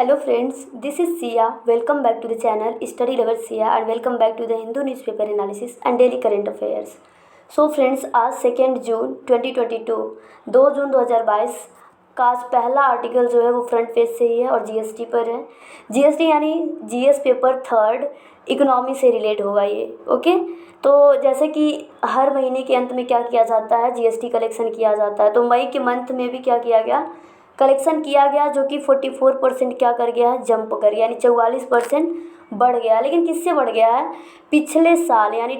Hello friends, this is Sia. Welcome back to the channel Study Level Sia and welcome back to the Hindu newspaper analysis and daily current affairs. So friends, आज 2 जून 2022 2 जून 2022 का आज पहला article जो है वो front page से ही है और जीएसटी पर है। जीएसटी यानी जीएस पेपर थर्ड इकोनॉमी से रिलेट होगा ये। ओके, तो जैसे कि हर महीने के अंत में क्या किया जाता है, जीएसटी कलेक्शन किया जाता है। तो मई के मंथ में भी क्या किया गया, कलेक्शन किया गया, जो कि 44% क्या कर गया है, जंप कर गया, यानी 44% बढ़ गया। लेकिन किससे बढ़ गया है, पिछले साल यानी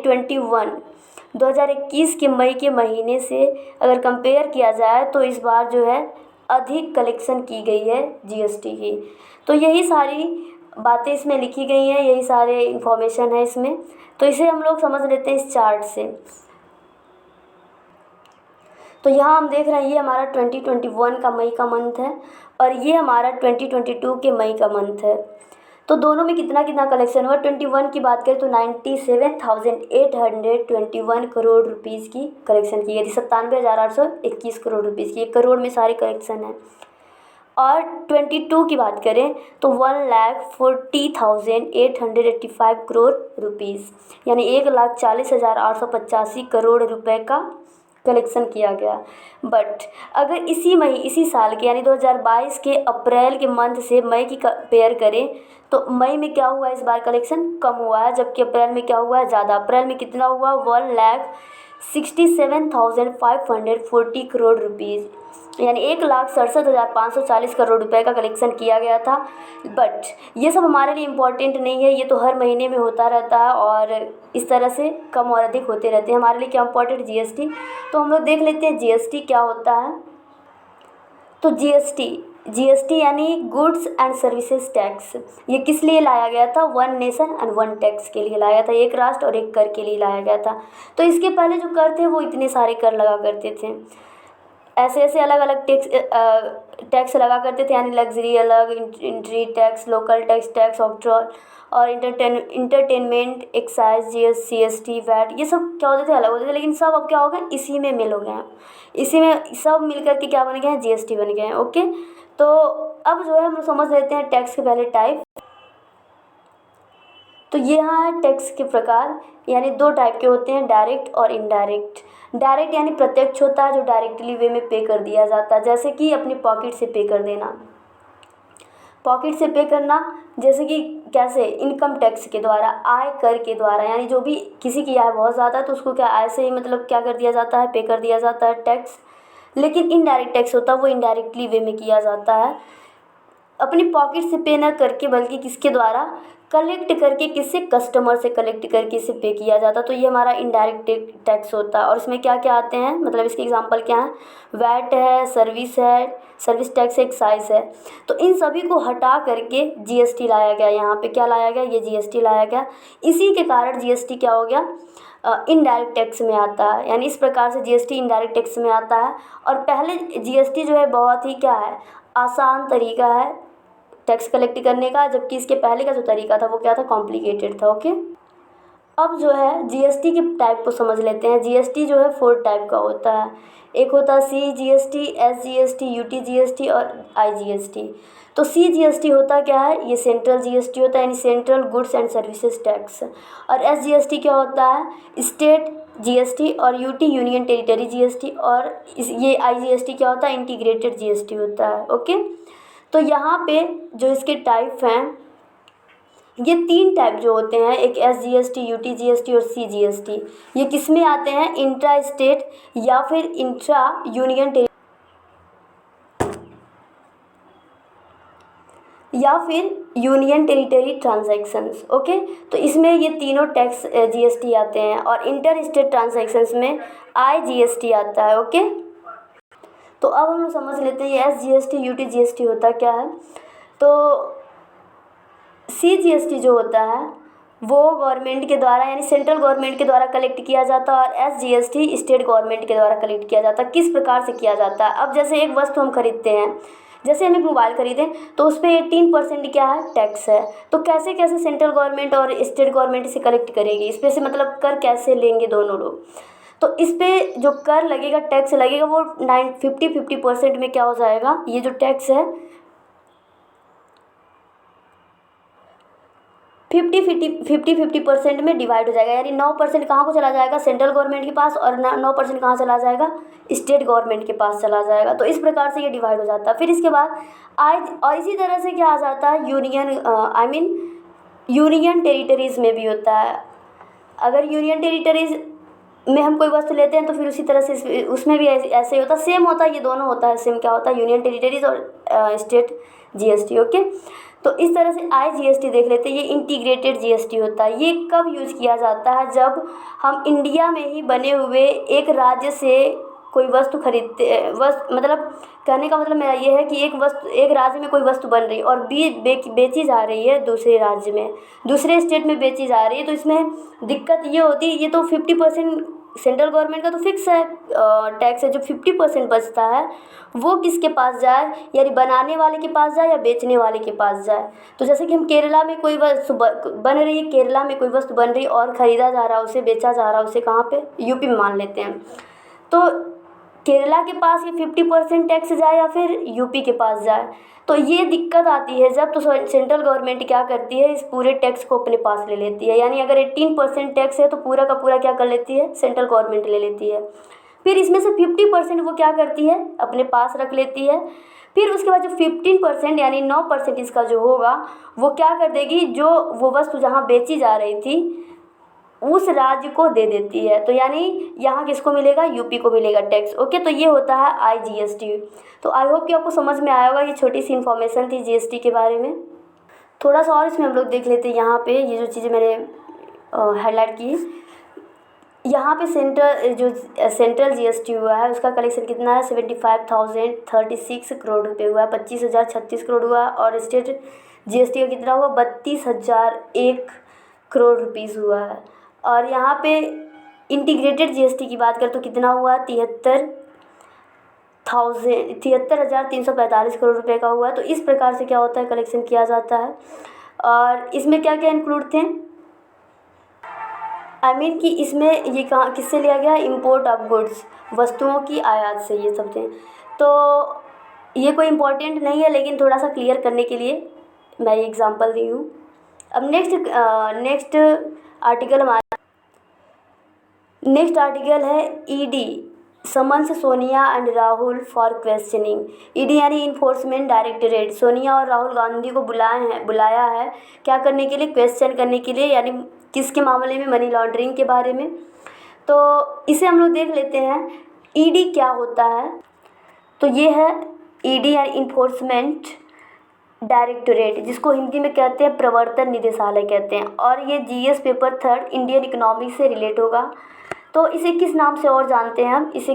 2021 के मई के महीने से अगर कंपेयर किया जाए तो इस बार जो है अधिक कलेक्शन की गई है जीएसटी की। तो यही सारी बातें इसमें लिखी गई हैं, यही सारे इन्फॉर्मेशन है इसमें। तो इसे हम लोग समझ लेते हैं इस चार्ट से। तो यहाँ हम देख रहे हैं ये हमारा 2021 का मई का मंथ है और ये हमारा 2022 के मई का मंथ है। तो दोनों में कितना कितना कलेक्शन हुआ। 21 की बात करें तो 97,821 करोड़ रुपीज़ की कलेक्शन की गई थी। 97,821 करोड़ रुपीज़ की, 1 करोड़ में सारे कलेक्शन है। और 22 की बात करें तो 1,40,885 करोड़ रुपीज़, यानी 1,40,885 करोड़ रुपए का कलेक्शन किया गया। बट अगर इसी साल के यानी 2022 के अप्रैल के मंथ से मई की कंपेयर करें तो मई में क्या हुआ, इस बार कलेक्शन कम हुआ है, जबकि अप्रैल में क्या हुआ है, ज़्यादा। अप्रैल में कितना हुआ, 1,67,540 करोड़ रुपीज़, यानी 1,67,540 करोड़ रुपए का कलेक्शन किया गया था। बट ये सब हमारे लिए इम्पॉर्टेंट नहीं है, ये तो हर महीने में होता रहता है और इस तरह से कम और अधिक होते रहते हैं। हमारे लिए क्या इम्पॉर्टेंट, जीएसटी। तो हम लोग देख लेते हैं जीएसटी क्या होता है। तो जीएसटी यानी गुड्स एंड सर्विसेज टैक्स, ये किस लिए लाया गया था, one nation and one tax के लिए लाया था, एक राष्ट्र और एक कर के लिए लाया गया था। तो इसके पहले जो कर थे वो इतने सारे कर लगा करते थे, ऐसे ऐसे अलग अलग टैक्स लगा करते थे, यानी लग्जरी अलग, entry tax, local tax octroi और entertainment, excise, GS, CST, VAT, ये सब क्या होते थे, अलग होते थे। लेकिन सब अब क्या हो गए, इसी में मिल हो गए हैं, इसी में सब मिल करके क्या बन गए हैं, जीएसटी बन गए हैं। ओके, तो अब जो है हम लोग समझ लेते हैं टैक्स के पहले टाइप। तो ये यहाँ है टैक्स के प्रकार, यानी 2 टाइप के होते हैं, डायरेक्ट और इनडायरेक्ट। डायरेक्ट यानी प्रत्यक्ष होता है, जो डायरेक्टली वे में पे कर दिया जाता है, जैसे कि अपनी पॉकेट से पे कर देना। पॉकेट से पे करना जैसे कि कैसे, इनकम टैक्स के द्वारा, आय कर के द्वारा, यानी जो भी किसी की आय बहुत ज़्यादा है तो उसको क्या आय से ही मतलब क्या कर दिया जाता है, पे कर दिया जाता है टैक्स। लेकिन इनडायरेक्ट टैक्स होता है वो इनडायरेक्टली वे में किया जाता है, अपनी पॉकेट से पे न करके बल्कि किसके द्वारा, कलेक्ट करके, किससे, कस्टमर से कलेक्ट करके इसे पे किया जाता। तो ये हमारा इनडायरेक्ट टैक्स होता है। और इसमें क्या क्या आते हैं, मतलब इसके एग्जांपल क्या है, वैट है, सर्विस टैक्स, एक्साइज है। तो इन सभी को हटा करके जीएसटी लाया गया, यहाँ पे क्या लाया गया, ये जीएसटी लाया गया। इसी के कारण जीएसटी क्या हो गया, इनडायरेक्ट टैक्स में आता है, यानी इस प्रकार से जीएसटी इनडायरेक्ट टैक्स में आता है। और पहले जीएसटी जो है बहुत ही क्या है, आसान तरीका है टैक्स कलेक्ट करने का, जबकि इसके पहले का जो तरीका था वो क्या था, कॉम्प्लिकेटेड था। ओके, अब जो है जीएसटी के टाइप को समझ लेते हैं। जीएसटी जो है 4 टाइप का होता है, एक होता है सीजीएसटी, एसजीएसटी, यूटीजीएसटी और आईजीएसटी। तो सीजीएसटी होता क्या है, ये सेंट्रल जीएसटी होता है, यानी central goods and services tax. और एसजीएसटी क्या होता है, स्टेट जीएसटी, और यूटी यूनियन टेरिटरी जीएसटी। और ये आईजीएसटी क्या होता है, इंटीग्रेटेड जीएसटी होता है। ओके, तो यहाँ पे जो इसके टाइप हैं, ये 3 टाइप जो होते हैं, एक एसजीएसटी, यूटीजीएसटी और सीजीएसटी, ये किस में आते हैं, इंट्रा स्टेट या फिर इंट्रा यूनियन या फिर यूनियन टेरिटरी ट्रांजैक्शंस। ओके, तो इसमें ये तीनों टैक्स जीएसटी आते हैं। और इंटर स्टेट ट्रांजैक्शंस में आईजीएसटी आता है। ओके, तो अब हम लोग समझ लेते हैं ये एसजीएसटी, यूटीजीएसटी होता क्या है। तो सीजीएसटी जो होता है वो गवर्नमेंट के द्वारा, यानी सेंट्रल गवर्नमेंट के द्वारा कलेक्ट किया जाता है, और एसजीएसटी स्टेट गवर्नमेंट के द्वारा कलेक्ट किया जाता है। किस प्रकार से किया जाता है, अब जैसे एक वस्तु हम खरीदते हैं, जैसे हम एक मोबाइल खरीदें तो उस पर 18% क्या है, टैक्स है। तो कैसे कैसे सेंट्रल गवर्नमेंट और स्टेट गवर्नमेंट से कलेक्ट करेगी, इस पर से मतलब कर कैसे लेंगे दोनों लोग। तो इस पर जो कर लगेगा, टैक्स लगेगा, वो 50% में क्या हो जाएगा, ये जो टैक्स है 50-50% में डिवाइड हो जाएगा, यानी 9% कहाँ को चला जाएगा, सेंट्रल गवर्नमेंट के पास, और 9% कहाँ चला जाएगा, स्टेट गवर्नमेंट के पास चला जाएगा। तो इस प्रकार से ये डिवाइड हो जाता है। फिर इसके बाद और इसी तरह से क्या आ जाता है, यूनियन टेरिटरीज़ में भी होता है। अगर यूनियन टेरिटरीज़ में हम कोई वस्तु लेते हैं तो फिर उसी तरह से उसमें भी ऐसे ही होता है, सेम होता है, ये दोनों होता है सेम। क्या होता है, यूनियन टेरिटरीज़ और स्टेट जीएसटी। ओके, तो इस तरह से IGST देख लेते हैं। ये इंटीग्रेटेड जीएसटी होता है। ये कब यूज़ किया जाता है, जब हम इंडिया में ही बने हुए एक राज्य से कोई वस्तु खरीदते, मतलब कहने का मतलब मेरा ये है कि एक राज्य में कोई वस्तु बन रही है और बेची जा रही है दूसरे राज्य में, दूसरे स्टेट में बेची जा रही है। तो इसमें दिक्कत ये होती है, ये तो 50% सेंट्रल गवर्नमेंट का तो फिक्स है टैक्स है, जो 50% बचता है वो किसके पास जाए, यानी बनाने वाले के पास जाए या बेचने वाले के पास जाए। तो जैसे कि हम केरला में कोई वस्तु बन रही है, केरला में कोई वस्तु बन रही है और ख़रीदा जा रहा है, उसे बेचा जा रहा है, उसे कहाँ पे, यूपी में मान लेते हैं। तो केरला के पास ये 50% टैक्स जाए या फिर यूपी के पास जाए, तो ये दिक्कत आती है जब। तो सेंट्रल गवर्नमेंट क्या करती है, इस पूरे टैक्स को अपने पास ले लेती है। यानी अगर 18% टैक्स है तो पूरा का पूरा क्या कर लेती है, सेंट्रल गवर्नमेंट ले लेती है। फिर इसमें से 50% वो क्या करती है, अपने पास रख लेती है। फिर उसके बाद जो 15% यानी 9% इसका जो होगा वो क्या कर देगी, जो वो वस्तु जहाँ बेची जा रही थी उस राज्य को दे देती है। तो यानी यहाँ किसको मिलेगा, यूपी को मिलेगा टैक्स। ओके, तो ये होता है IGST। तो आई होप कि आपको समझ में आया होगा। ये छोटी सी इन्फॉर्मेशन थी GST के बारे में। थोड़ा सा और इसमें हम लोग देख लेते हैं। यहाँ पे ये जो चीज़ें मैंने हाईलाइट की, यहाँ पे सेंट्रल GST हुआ है, उसका कलेक्शन कितना है, 75,036 करोड़ रुपये हुआ है, 25,036 करोड़ हुआ। और स्टेट GST का कितना हुआ, 32,001 करोड़ रुपीज़ हुआ है। और यहाँ पे इंटीग्रेटेड GST की बात करें तो कितना हुआ, 73,345 करोड़ रुपए का हुआ है। तो इस प्रकार से क्या होता है, कलेक्शन किया जाता है। और इसमें क्या क्या इंक्लूड थे, कि इसमें ये कहाँ किससे लिया गया, इम्पोर्ट ऑफ गुड्स, वस्तुओं की आयात से ये सब थे। तो ये कोई इम्पोर्टेंट नहीं है, लेकिन थोड़ा सा क्लियर करने के लिए मैं ये एग्जांपल दी हूँ। अब नेक्स्ट आर्टिकल है ED, summons Sonia and Rahul for questioning. ED यानी इन्फोर्समेंट डायरेक्टरेट सोनिया और राहुल गांधी को बुलाया है क्या करने के लिए, क्वेश्चन करने के लिए, यानी किसके मामले में, मनी लॉन्ड्रिंग के बारे में। तो इसे हम लोग देख लेते हैं ED क्या होता है। तो ये है ED यानी इन्फोर्समेंट डायरेक्टरेट, जिसको हिंदी में कहते हैं प्रवर्तन निदेशालय कहते हैं। और ये GS पेपर 3 इंडियन इकोनॉमिक्स से रिलेट होगा। तो इसे किस नाम से और जानते हैं हम, इसे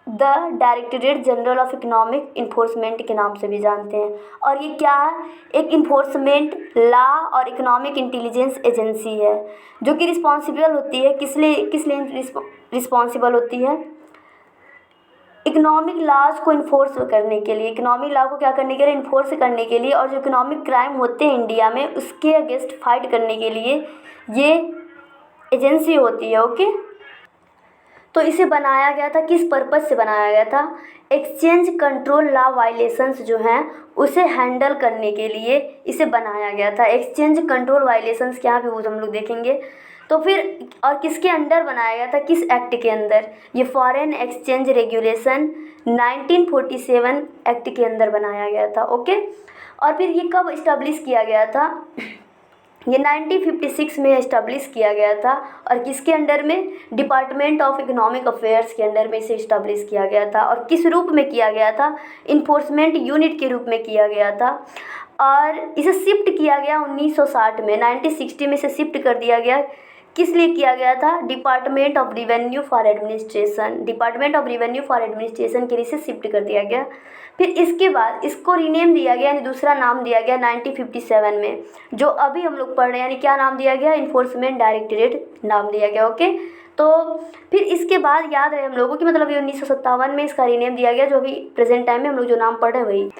the directorate general of economic enforcement के नाम से भी जानते हैं। और ये क्या है, एक इन्फोर्समेंट लॉ और इकोनॉमिक इंटेलिजेंस एजेंसी है, जो कि रिस्पॉन्सिबल होती है किस लिए रिस्पॉन्सिबल होती है, इकोनॉमिक लॉज को इन्फोर्स करने के लिए, इकोनॉमिक लॉ को क्या करने के लिए, इन्फोर्स करने के लिए। और जो इकोनॉमिक क्राइम होते हैं इंडिया में उसके अगेंस्ट फाइट करने के लिए ये एजेंसी होती है। ओके, तो इसे बनाया गया था, किस पर्पज़ से बनाया गया था, एक्सचेंज कंट्रोल लॉ वायलेशंस जो हैं उसे हैंडल करने के लिए इसे बनाया गया था। एक्सचेंज कंट्रोल वायलेशंस क्या है वो हम लोग देखेंगे। तो फिर और किसके अंडर बनाया गया था, किस एक्ट के अंदर, ये फॉरेन एक्सचेंज रेगुलेशन 1947 एक्ट के अंदर बनाया गया था। ओके, और फिर ये कब इस्टेब्लिश किया गया था, ये 1956 में इस्टेब्लिश किया गया था। और किसके अंडर में, डिपार्टमेंट ऑफ इकोनॉमिक अफेयर्स के अंडर में इसे इस्टेब्लिश किया गया था। और किस रूप में किया गया था, इन्फोर्समेंट यूनिट के रूप में किया गया था। और इसे शिफ्ट किया गया 1960 में, 1960 में इसे शिफ्ट कर दिया गया। किस लिए किया गया था, department of revenue for administration, department of revenue for administration के लिए इसे शिफ्ट कर दिया गया। फिर इसके बाद इसको रीनेम दिया गया, यानी दूसरा नाम दिया गया 1957 में, जो अभी हम लोग पढ़ रहे हैं। यानी क्या नाम दिया गया, इन्फोर्समेंट डायरेक्टरेट नाम दिया गया। ओके, तो फिर इसके बाद याद रहे हम लोगों की, मतलब ये 1957 में इसका रीनेम दिया गया, जो अभी प्रेजेंट टाइम में हम लोग जो नाम पढ़ रहे हैं वही।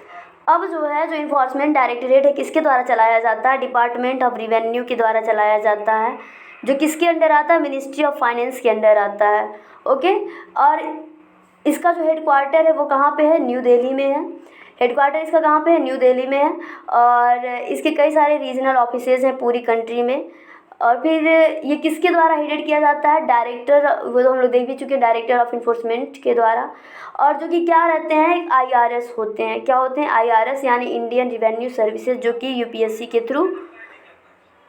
अब जो है जो इन्फोर्समेंट डायरेक्टरेट है किसके द्वारा चलाया जाता है, डिपार्टमेंट ऑफ रिवेन्यू के द्वारा चलाया जाता है, जो किसके अंडर आता है, मिनिस्ट्री ऑफ फाइनेंस के अंडर आता है। ओके, और इसका जो हेड क्वार्टर है वो कहाँ पे है, न्यू दिल्ली में है। हेडक्वार्टर इसका कहाँ पे है, न्यू दिल्ली में है। और इसके कई सारे रीजनल ऑफिसेज हैं पूरी कंट्री में। और फिर ये किसके द्वारा हेडेड किया जाता है, डायरेक्टर, वो तो हम लोग देख भी चुके हैं, डायरेक्टर ऑफ इन्फोर्समेंट के द्वारा। और जो कि क्या रहते हैं, आईआरएस होते हैं। क्या होते हैं, आईआरएस यानी इंडियन रिवेन्यू सर्विसेज, जो कि यूपीएससी के थ्रू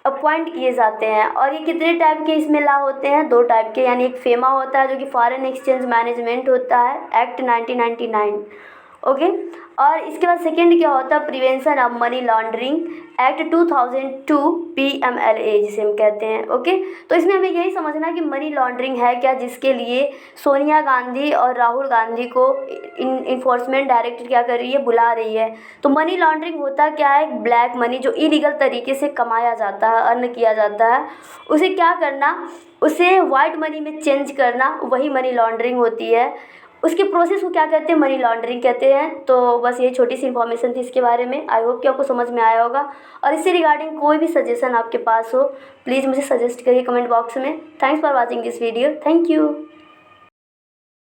अपॉइंट किए जाते हैं। और ये कितने टाइप के इसमें लॉ होते हैं, 2 टाइप के, यानी एक फेमा होता है जो कि फॉरेन एक्सचेंज मैनेजमेंट होता है, एक्ट 1999, ओके। और इसके बाद सेकंड क्या होता है, prevention of money laundering act 2002 PMLA जिसे हम कहते हैं, ओके। तो इसमें हमें यही समझना है कि मनी लॉन्ड्रिंग है क्या, जिसके लिए सोनिया गांधी और राहुल गांधी को इन्फोर्समेंट डायरेक्टर क्या कर रही है, बुला रही है। तो मनी लॉन्ड्रिंग होता क्या है, ब्लैक मनी जो इलीगल तरीके से कमाया जाता है, अर्न किया जाता है, उसे क्या करना, उसे वाइट मनी में चेंज करना, वही मनी लॉन्ड्रिंग होती है। उसके प्रोसेस को क्या कहते हैं, मनी लॉन्ड्रिंग कहते हैं। तो बस ये छोटी सी इन्फॉर्मेशन थी इसके बारे में। आई होप कि आपको समझ में आया होगा। और इससे रिगार्डिंग कोई भी सजेशन आपके पास हो, प्लीज़ मुझे सजेस्ट करिए कमेंट बॉक्स में। Thanks for watching this video, thank you.